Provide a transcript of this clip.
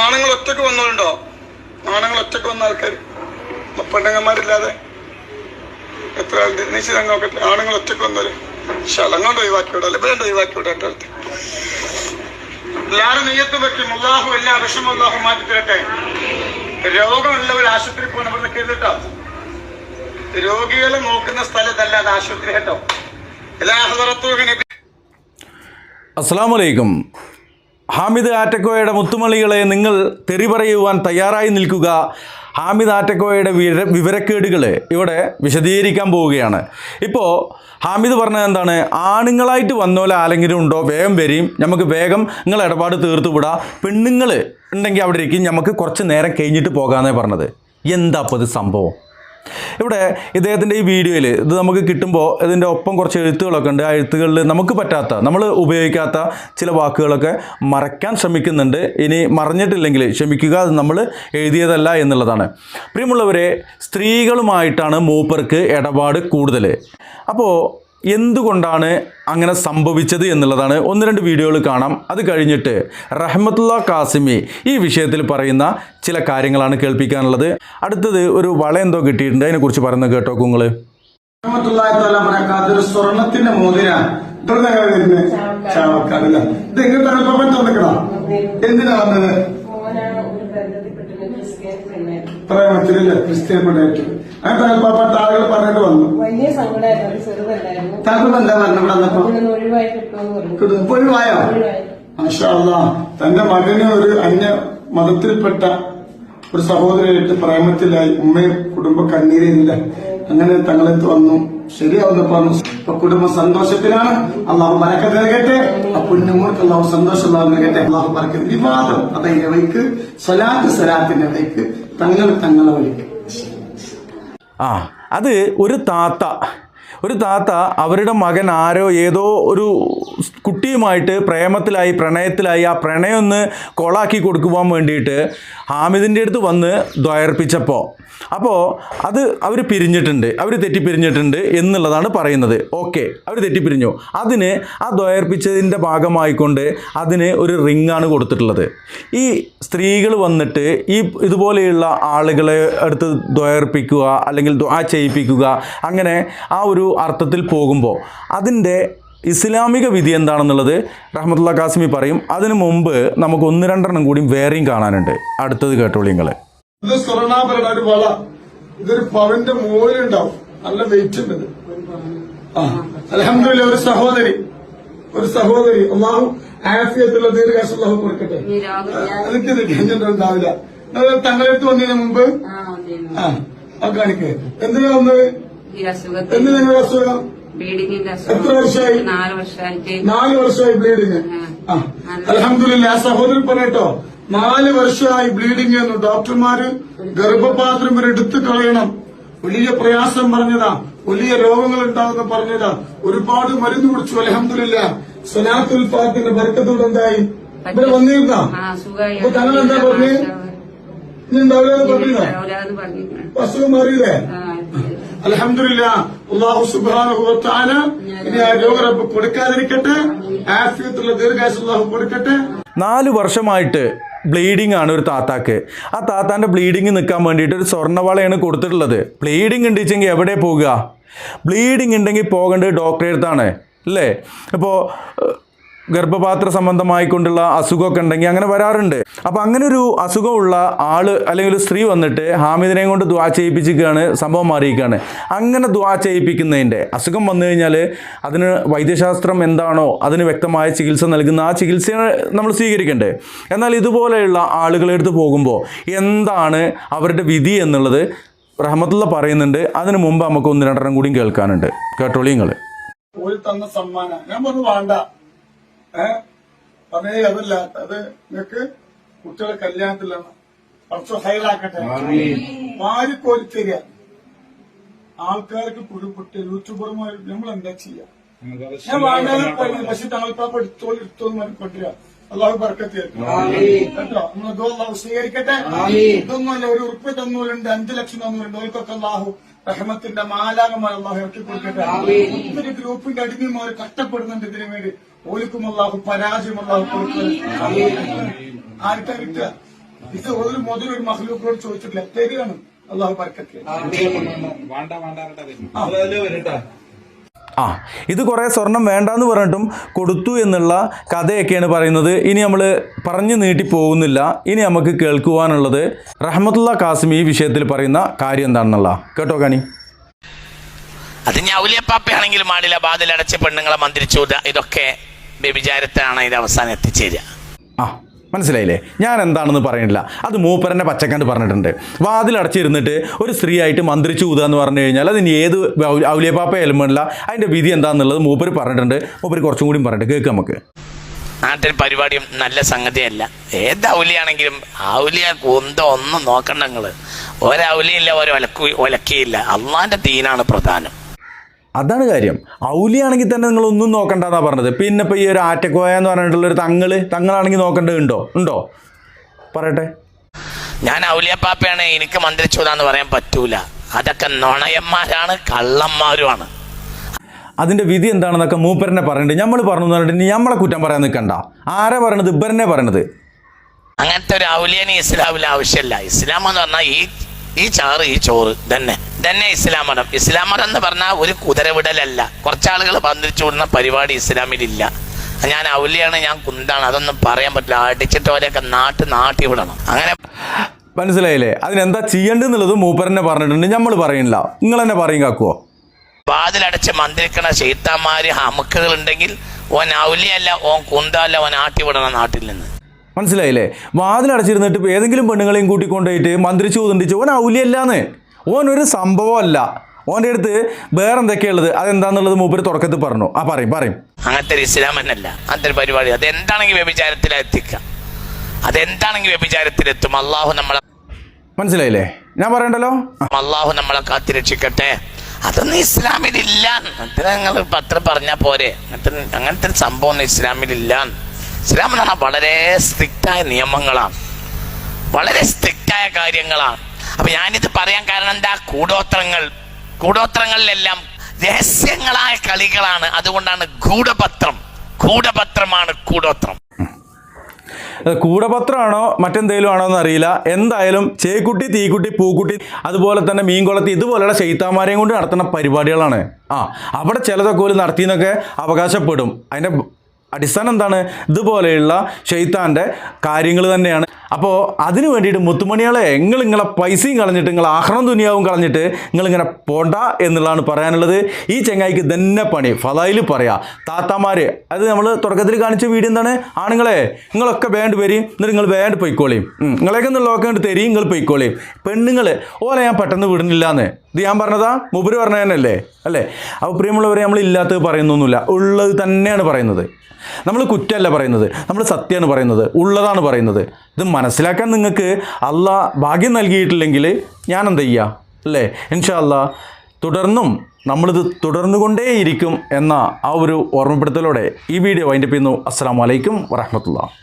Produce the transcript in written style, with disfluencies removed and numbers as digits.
ആണുങ്ങൾ ഒറ്റക്ക് വന്നോളുണ്ടോ? ആണുങ്ങൾ ഒറ്റക്ക് വന്ന ആൾക്കാർ, പെണ്ണുങ്ങന്മാരില്ലാതെ എത്ര നിശ്ചിതങ്ങൾ നോക്കട്ടെ. ആണുങ്ങൾ ഒറ്റക്ക് വന്നവര് ശലങ്ങോണ്ട് ഒഴിവാക്കി വിടാം, ഇവരുണ്ട് ഒഴിവാക്കി വിടാൻ അടുത്ത് എല്ലാവരും നെയ്യത്ത് വെക്കും. അല്ലാഹു എല്ലാ വിഷമം അല്ലാഹു മാറ്റി തരട്ടെ. രോഗമുള്ളവർ ആശുപത്രി പോകണം, ഇവിടെ നിൽക്കരുത് കേട്ടോ. രോഗികളെ നോക്കുന്ന സ്ഥലത്തല്ല അത് ആശുപത്രി കേട്ടോ. അസ്സലാമു അലൈക്കും. ഹാമിദ് ആറ്റക്കോയയുടെ മുത്തുമണികളെ, നിങ്ങൾ തെറി പറയുവാൻ തയ്യാറായി നിൽക്കുക. ഹാമിദ് ആറ്റക്കോയയുടെ വിവരക്കേടുകൾ ഇവിടെ വിശദീകരിക്കാൻ പോവുകയാണ്. ഇപ്പോൾ ഹാമിദ് പറഞ്ഞത് എന്താണ്? ആണുങ്ങളായിട്ട് വന്നോലെ ആരെങ്കിലും ഉണ്ടോ? വേഗം വരും, നമുക്ക് വേഗം നിങ്ങൾ ഇടപാട് തീർത്തു വിടാം. പെണ്ണുങ്ങൾ ഉണ്ടെങ്കിൽ അവിടെ ഇരിക്കും, നമുക്ക് കുറച്ച് നേരം കഴിഞ്ഞിട്ട് പോകാമെന്നേ പറഞ്ഞത്. എന്താ അപ്പോൾ ഇത് സംഭവം? ഇവിടെ ഇദ്ദേഹത്തിൻ്റെ ഈ വീഡിയോയിൽ ഇത് നമുക്ക് കിട്ടുമ്പോൾ ഇതിൻ്റെ ഒപ്പം കുറച്ച് എഴുത്തുകളൊക്കെ ഉണ്ട്. ആ എഴുത്തുകളിൽ നമുക്ക് പറ്റാത്ത, നമ്മൾ ഉപയോഗിക്കാത്ത ചില വാക്കുകളൊക്കെ മറയ്ക്കാൻ ശ്രമിക്കുന്നുണ്ട്. ഇനി മറഞ്ഞിട്ടില്ലെങ്കിൽ ക്ഷമിക്കുക, അത് നമ്മൾ എഴുതിയതല്ല എന്നുള്ളതാണ്. പ്രിയമുള്ളവരെ, സ്ത്രീകളുമായിട്ടാണ് മൂപ്പർക്ക് ഇടപാട് കൂടുതൽ. അപ്പോൾ എന്തുകൊണ്ടാണ് അങ്ങനെ സംഭവിച്ചത് എന്നുള്ളതാണ് ഒന്ന് രണ്ട് വീഡിയോകൾ കാണാം. അത് കഴിഞ്ഞിട്ട് റഹ്മത്തുള്ള കാസിമി ഈ വിഷയത്തിൽ പറയുന്ന ചില കാര്യങ്ങളാണ് കേൾപ്പിക്കാനുള്ളത്. അടുത്തത് ഒരു വള എന്തോ കിട്ടിയിട്ടുണ്ട്, അതിനെക്കുറിച്ച് പറയുന്നത് കേട്ടോ നിങ്ങൾ. സ്വർണത്തിന്റെ മോതിര എന്തിനാ വന്നത്? പ്രേമത്തിലല്ലേ ക്രിസ്ത്യൻ പെണ്ണായിട്ട് അങ്ങനെ തലപ്പാപ്പ ആളുകൾ പറഞ്ഞിട്ട് വന്നു. താങ്കൾ എന്താ പറഞ്ഞു? ഒഴിവായോ? മാഷാ അല്ലാഹ്. തന്റെ മകന് ഒരു അന്യ മതത്തിൽപ്പെട്ട ഒരു സഹോദരനായിട്ട് പ്രേമത്തിലായി. ഉമ്മയും കുടുംബ കണ്ണീരില്ല. അങ്ങനെ തങ്ങളെത്ത് വന്നു. ശരിയാവുന്ന പറഞ്ഞു. ഇപ്പൊ കുടുംബ സന്തോഷത്തിലാണ്. അള്ളാഹു ബറക്കത്ത് നൽകട്ടെ. ആ പുണ്യങ്ങൾക്ക് അള്ളാഹു സന്തോഷം നൽകട്ടെ. അള്ളാഹു ബറക്കത്ത്. വിവാദം അതിന്റെ വഴിക്ക്, സ്വലാത്തിന്റെ വഴിക്ക്, തങ്ങളെ വഴിക്ക്. അത് ഒരു താത്ത അവരുടെ മകൻ ആരോ ഏതോ ഒരു കുട്ടിയുമായിട്ട് പ്രേമത്തിലായി, പ്രണയത്തിലായി. ആ പ്രണയം ഒന്ന് കൊളാക്കി കൊടുക്കുവാൻ വേണ്ടിയിട്ട് ഹാമിദിൻ്റെ അടുത്ത് വന്ന് ദ്വയർപ്പിച്ചപ്പോൾ അത് അവർ പിരിഞ്ഞിട്ടുണ്ട്, അവർ തെറ്റിപ്പിരിഞ്ഞിട്ടുണ്ട് എന്നുള്ളതാണ് പറയുന്നത്. ഓക്കെ, അവർ തെറ്റിപ്പിരിഞ്ഞു. അതിന് ആ ദ്വയർപ്പിച്ചതിൻ്റെ ഭാഗമായിക്കൊണ്ട് അതിന് ഒരു റിങ്ങാണ് കൊടുത്തിട്ടുള്ളത്. ഈ സ്ത്രീകൾ വന്നിട്ട് ഇതുപോലെയുള്ള ആളുകളെ അടുത്ത് ദ്വയർപ്പിക്കുക അല്ലെങ്കിൽ ദ്വാ ചെയ്യിപ്പിക്കുക, അങ്ങനെ ആ ഒരു അർത്ഥത്തിൽ പോകുമ്പോൾ അതിൻ്റെ ഇസ്ലാമിക വിധി എന്താണെന്നുള്ളത് റഹ്മത്തുള്ള കാസിമി പറയും. അതിനു മുമ്പ് നമുക്ക് ഒന്ന് രണ്ടെണ്ണം കൂടി വേറെയും കാണാനുണ്ട്. അടുത്തത് കേട്ടോളി നിങ്ങൾ. ഇത് സ്വർണ്ണാഭരണ ഒരു വള, ഇതൊരു പവന്റെ മുകളിലുണ്ടാവും, നല്ല വെയിറ്റ് ഉണ്ട്. അൽഹംദുലില്ലാഹ്. ഒരു സഹോദരി അല്ലാഹു ആഫിയത്തുള്ള ദീർഘായുസ്സ് അല്ലാഹു കൊടുക്കട്ടെ. എനിക്ക് കഴിഞ്ഞിട്ടുണ്ടാവില്ല. തങ്ങളെടുത്ത് വന്നതിന് മുമ്പ് കാണിക്കേ എന്തിനാ വന്നത്? എന്ത് നിങ്ങളുടെ അസുഖം? എത്ര വർഷമായി? 4 വർഷമായി ബ്ലീഡിങ്. അൽഹംദുലില്ലാഹ്. ആ സഹോദരൻ പറയട്ടോ, 4 വർഷമായി ബ്ലീഡിങ് എന്ന്. ഡോക്ടർമാര് ഗർഭപാത്രം വരെ എടുത്തു കളയണം. വലിയ പ്രയാസം പറഞ്ഞതാ, വലിയ രോഗങ്ങൾ ഉണ്ടാകുന്ന പറഞ്ഞതാ. ഒരുപാട് മരുന്ന് കുടിച്ചു. അൽഹംദുലില്ലാഹ്. സ്വലാത്തുൽ ഫാത്തിഹയുടെ ബർക്കത്തോടെ എന്തായി? ഇവിടെ വന്നിരുന്നോ? അപ്പൊ തങ്ങൾ എന്താ പറഞ്ഞു? ഇനി ഉണ്ടാവില്ലെന്ന് പറഞ്ഞോ? അസുഖം മാറിയില്ലേ? അൽഹംദുലില്ലാഹ്. അല്ലാഹു സുബ്ഹാനഹു വ തആല ഇനി ആ രോഗം കൊടുക്കാതിരിക്കട്ടെ. ആഫിയത്തുള്ള ദീർഘായുസ്സ് അല്ലാഹു കൊടുക്കട്ടെ. 4 വർഷമായിട്ട് ബ്ലീഡിംഗ് ആണ് ഒരു താത്താക്ക്. ആ താത്താൻ്റെ ബ്ലീഡിങ് നിൽക്കാൻ വേണ്ടിയിട്ട് ഒരു സ്വർണ്ണവളയാണ് കൊടുത്തിട്ടുള്ളത്. ബ്ലീഡിങ് ഉണ്ടെങ്കിൽ എവിടെ പോകുക? ബ്ലീഡിങ് ഉണ്ടെങ്കിൽ പോകേണ്ടത് ഡോക്ടറെ അടുത്താണ് അല്ലേ? ഇപ്പോൾ ഗർഭപാത്ര സംബന്ധമായിക്കൊണ്ടുള്ള അസുഖമൊക്കെ ഉണ്ടെങ്കിൽ അങ്ങനെ വരാറുണ്ട്. അപ്പോൾ അങ്ങനെ ഒരു അസുഖമുള്ള ആൾ അല്ലെങ്കിൽ ഒരു സ്ത്രീ വന്നിട്ട് ഹാമിദിനെ കൊണ്ട് ദ്വാ ചെയ്യിപ്പിച്ചിരിക്കുകയാണ്, സംഭവം മാറിയിരിക്കുകയാണ്. അങ്ങനെ ദ്വാ ചെയ്യിപ്പിക്കുന്നതിൻ്റെ അസുഖം വന്നു കഴിഞ്ഞാൽ അതിന് വൈദ്യശാസ്ത്രം എന്താണോ അതിന് വ്യക്തമായ ചികിത്സ നൽകുന്ന ആ ചികിത്സയെ നമ്മൾ സ്വീകരിക്കണ്ടേ. എന്നാൽ ഇതുപോലെയുള്ള ആളുകളുടെ അടുത്ത് പോകുമ്പോൾ എന്താണ് അവരുടെ വിധി എന്നുള്ളത് റഹ്മത്തുള്ള പറയുന്നുണ്ട്. അതിന് മുമ്പ് നമുക്ക് ഒന്ന് രണ്ടെണ്ണം കൂടിയും കേൾക്കാനുണ്ട്. കേട്ടോളി നിങ്ങൾ. തന്ന സമ്മാനം ഞാൻ പറഞ്ഞു വേണ്ട, അതേ അതല്ല, അത് നിനക്ക് കുട്ടികളെ കല്യാണത്തിലാണ്. കുറച്ച് ഹൈലാക്കട്ടെ. വാരിക്കോരി തരിക. ആൾക്കാർക്ക് കുരുപൊട്ട് യൂട്യൂബർമാർ നമ്മൾ എന്താ ചെയ്യാ? ഞാൻ വേണ്ടാന്ന് പറഞ്ഞു. പക്ഷെ താങ്കൾ എടുത്തോന്ന് കൊണ്ടുവരിക. അള്ളാഹു ബർക്കത്ത് കേട്ടോ. നമ്മൾ സ്വീകരിക്കട്ടെ. ഇതൊന്നുമല്ല, ഒരു ഉറുപ്പ് തന്നൂലുണ്ട്, 5 ലക്ഷം തന്നൂലുണ്ട്. ഓർക്കൊക്കെ അള്ളാഹു റഹ്മത്തിന്റെ മാലാകന്മാർ അള്ളാഹു ഇറക്കി കൊടുക്കട്ടെ. ഇതൊരു ഗ്രൂപ്പിന്റെ അടിമമാർ കഷ്ടപ്പെടുന്നുണ്ട് ഇതിനു വേണ്ടി. ഓലിക്കും അള്ളാഹു പരാജയം അള്ളാഹു കൊടുക്കുക. ആർക്കാ കിട്ടുക? ഇത് ഒരു മുതലൊരു മഹ്ലൂക്കിനോട് ചോദിച്ചിട്ടില്ല, തരികയാണ്. അള്ളാഹു ബർക്കത്ത്. ഇത് കുറേ സ്വർണം വേണ്ടാന്ന് പറഞ്ഞിട്ടും കൊടുത്തു എന്നുള്ള കഥയൊക്കെയാണ് പറയുന്നത്. ഇനി നമ്മൾ പറഞ്ഞു നീട്ടി പോകുന്നില്ല. ഇനി നമുക്ക് കേൾക്കുവാനുള്ളത് റഹ്മത്തുള്ള കാസിം ഈ വിഷയത്തിൽ പറയുന്ന കാര്യം എന്താണെന്നുള്ള കേട്ടോ കാണി. അത് ഞാൻ ഔലിയപ്പാപ്പയാണെങ്കിലും ആടില്ല, വാതിലടച്ച് പെണ്ണുങ്ങളെ മന്ത്രിച്ചു, ഇതൊക്കെ വ്യഭിചാരത്തിലാണ് ഇതിന്റെ അവസാനം എത്തിച്ചേരുക. മനസ്സിലായില്ലേ? ഞാൻ എന്താണെന്ന് പറയുന്നില്ല, അത് മൂപ്പരൻ്റെ പച്ചക്കണ്ട് പറഞ്ഞിട്ടുണ്ട്. വാതിലടച്ചിരുന്നിട്ട് ഒരു സ്ത്രീ ആയിട്ട് മന്ത്രിച്ചു ഊതുക എന്ന് പറഞ്ഞു കഴിഞ്ഞാൽ അതിന് ഏത് ഔലിയപ്പാപ്പ എലുമല്ല, അതിൻ്റെ വിധി എന്താണെന്നുള്ളത് മൂപ്പര് പറഞ്ഞിട്ടുണ്ട്. മൂപ്പര് കുറച്ചും കൂടി പറഞ്ഞിട്ട് കേൾക്കാം നമുക്ക്. നാട്ടിൽ പരിപാടിയും നല്ല സംഗതിയല്ല. ഏത് ഔലിയാണെങ്കിലും ഔലിയ കുന്തോ ഒന്നും നോക്കണ്ട. നിങ്ങൾ ഒരൗലിയില്ല, ഒലക്കിയില്ല. അള്ളാന്റെ ദീനാണ് പ്രധാനം. അതാണ് കാര്യം. ഔലിയാണെങ്കിൽ തന്നെ നിങ്ങളൊന്നും നോക്കണ്ടെന്നാണ് പറഞ്ഞത്. പിന്നെ ഇപ്പോൾ ഈ ഒരു ആറ്റക്കോയ എന്ന് പറഞ്ഞിട്ടുള്ളൊരു തങ്ങളാണെങ്കിൽ നോക്കേണ്ടതുണ്ടോ? പറയട്ടെ. ഞാൻ ഔലിയപ്പാപ്പയാണ്, എനിക്ക് മന്ത്രിച്ചൂതാന്ന് പറയാൻ പറ്റൂല. അതൊക്കെ നുണയന്മാരാണ്, കള്ളന്മാരുമാണ്. അതിൻ്റെ വിധി എന്താണെന്നൊക്കെ മൂപ്പരനെ പറഞ്ഞിട്ട് നമ്മൾ പറഞ്ഞു പറഞ്ഞിട്ട് നമ്മളെ കുറ്റം പറയാൻ നിൽക്കണ്ട. ആരാ പറയണത്? ഇവരനെ പറയണത്. അങ്ങനത്തെ ഒരു ഔലിയനെ ഇസ്ലാമിൽ ആവശ്യമില്ല. ഇസ്ലാം എന്ന് പറഞ്ഞാൽ ഈ ചാറ്, ഈ ചോറ് തന്നെ ഇസ്ലാം മതം. ഇസ്ലാം മതം എന്ന് പറഞ്ഞാൽ ഒരു കുതിരവിടലല്ല. കുറച്ചാളുകൾ മന്ത്രിച്ചു വിടുന്ന പരിപാടി ഇസ്ലാമിലില്ല. ഞാൻ ഔലിയാണ്, ഞാൻ കുന്താണ്, അതൊന്നും പറയാൻ പറ്റില്ല. അടിച്ചിട്ട് അവരെയൊക്കെ നാട്ടി വിടണം. അങ്ങനെ മനസ്സിലായില്ലേ? അതിനെന്താ ചെയ്യേണ്ടതെന്നുള്ളത് മൂപ്പരനെ പറഞ്ഞിട്ടുണ്ട്, നമ്മൾ പറയുന്നില്ല. നിങ്ങൾ തന്നെ പറയും കാക്കുവോ? വാതിലടച്ച് മന്ത്രിക്കണ ശൈത്താന്മാര് അമുക്കുകൾ ഉണ്ടെങ്കിൽ ഓൻ ഔലിയല്ല, ഓൻ കുന്തല്ല, ഓൻ ആട്ടി വിടണം നാട്ടിൽ നിന്ന്. മനസ്സിലായില്ലേ? വാതിലടച്ചിരുന്നിട്ട് ഇപ്പോൾ ഏതെങ്കിലും പെണ്ണുങ്ങളെയും കൂട്ടിക്കൊണ്ടുപോയിട്ട് മന്ത്രിച്ചു ഊതിണ്ടിച്ച് ഓൻ ഔലിയല്ലാന്ന്. ഓനൊരു സംഭവമല്ല. ഓൻ്റെ അടുത്ത് വേറെ എന്തൊക്കെയുള്ളത്, അതെന്താന്നുള്ളത് മൂപ്പര് തുടക്കത്തിൽ പറഞ്ഞു. പറയും. അങ്ങനത്തെ ഇസ്ലാം എന്നല്ല അങ്ങനത്തെ ഒരു പരിപാടി. അതെന്താണെങ്കിൽ വ്യഭിചാരത്തിലെത്തിക്കാം, അതെന്താണെങ്കിൽ വ്യഭിചാരത്തിലെത്തും. അള്ളാഹു നമ്മളെ, മനസ്സിലായില്ലേ? ഞാൻ പറയണ്ടല്ലോ. അള്ളാഹു നമ്മളെ കാത്തിരക്ഷിക്കട്ടെ. അതൊന്നും ഇസ്ലാമിലില്ല. നിങ്ങൾ പത്രം പറഞ്ഞാൽ പോരെ. അങ്ങനത്തെ ഒരു സംഭവം ഒന്നും ഇസ്ലാമിലില്ല. ഇസ്ലാം എന്ന് പറഞ്ഞാൽ വളരെ സ്ട്രിക്റ്റായ നിയമങ്ങളാണ്, വളരെ സ്ട്രിക്റ്റായ കാര്യങ്ങളാണ്. അപ്പൊ ഞാനിത് പറയാൻ കാരണം എന്താ? കൂടോത്രങ്ങളിലെല്ലാം രഹസ്യങ്ങളായ കളികളാണ്. അതുകൊണ്ടാണ് ഗൂഢപത്രമാണ് കൂടോത്രം. കൂടപത്രമാണോ മറ്റെന്തെങ്കിലും ആണോ എന്ന് അറിയില്ല. എന്തായാലും ചേക്കുട്ടി, തീക്കുട്ടി, പൂക്കുട്ടി, അതുപോലെ തന്നെ മീൻകുളത്തി, ഇതുപോലെയുള്ള ശൈത്താന്മാരെയും കൊണ്ട് നടത്തുന്ന പരിപാടികളാണ്. അവിടെ ചിലതൊക്കെ പോലും നടത്തിയെന്നൊക്കെ അവകാശപ്പെടും. അതിൻ്റെ അടിസ്ഥാനം എന്താണ്? ഇതുപോലെയുള്ള ശൈത്താൻ്റെ കാര്യങ്ങൾ തന്നെയാണ്. അപ്പോൾ അതിന് വേണ്ടിയിട്ട് മുത്തുമണികളെ നിങ്ങളെ പൈസയും കളഞ്ഞിട്ട്, നിങ്ങൾ ആഹ്റം ദുനിയാവും കളഞ്ഞിട്ട് നിങ്ങളിങ്ങനെ പോണ്ട എന്നുള്ളതാണ് പറയാനുള്ളത്. ഈ ചെങ്ങായിക്ക് തന്നെ പണി ഫലായിൽ പറയാം. താത്താമാർ, അത് നമ്മൾ തുടക്കത്തിൽ കാണിച്ച വീഡിയോ എന്താണ്? ആണുങ്ങളെ നിങ്ങളൊക്കെ വേണ്ട വരും, എന്നിട്ട് നിങ്ങൾ വേണ്ട പൊയ്ക്കോളിയും, നിങ്ങളെയൊക്കെ നിന്നുള്ളതൊക്കെ കണ്ട് തരും, നിങ്ങൾ പൊയ്ക്കോളിയും. പെണ്ണുങ്ങൾ ഓലെ ഞാൻ പെട്ടെന്ന് വിടുന്നില്ലാന്ന് ഇത് ഞാൻ പറഞ്ഞതാ, മൂപ്പര് പറഞ്ഞ തന്നെയല്ലേ അല്ലേ? അപ്പോൾ പ്രിയമുള്ളവരെ, നമ്മൾ ഇല്ലാത്തത് പറയുന്നൊന്നുമില്ല, ഉള്ളത് തന്നെയാണ് പറയുന്നത്. നമ്മൾ കുറ്റമല്ല പറയുന്നത്, നമ്മൾ സത്യമാണ് പറയുന്നത്, ഉള്ളതാണ് പറയുന്നത്. ഇത് മനസ്സിലാക്കാൻ നിങ്ങൾക്ക് അള്ളാഹ് ഭാഗ്യം നൽകിയിട്ടില്ലെങ്കിൽ ഞാൻ എന്താ ചെയ്യുക അല്ലേ? ഇൻഷാ അല്ലാഹ് തുടർന്നും നമ്മളിത് തുടർന്നുകൊണ്ടേയിരിക്കും എന്ന ആ ഒരു ഓർമ്മപ്പെടുത്തലോടെ ഈ വീഡിയോ വൈൻഡപ്പ് ചെയ്യുന്നു. അസ്സലാമു അലൈക്കും വറഹ്മത്തുള്ളാഹി.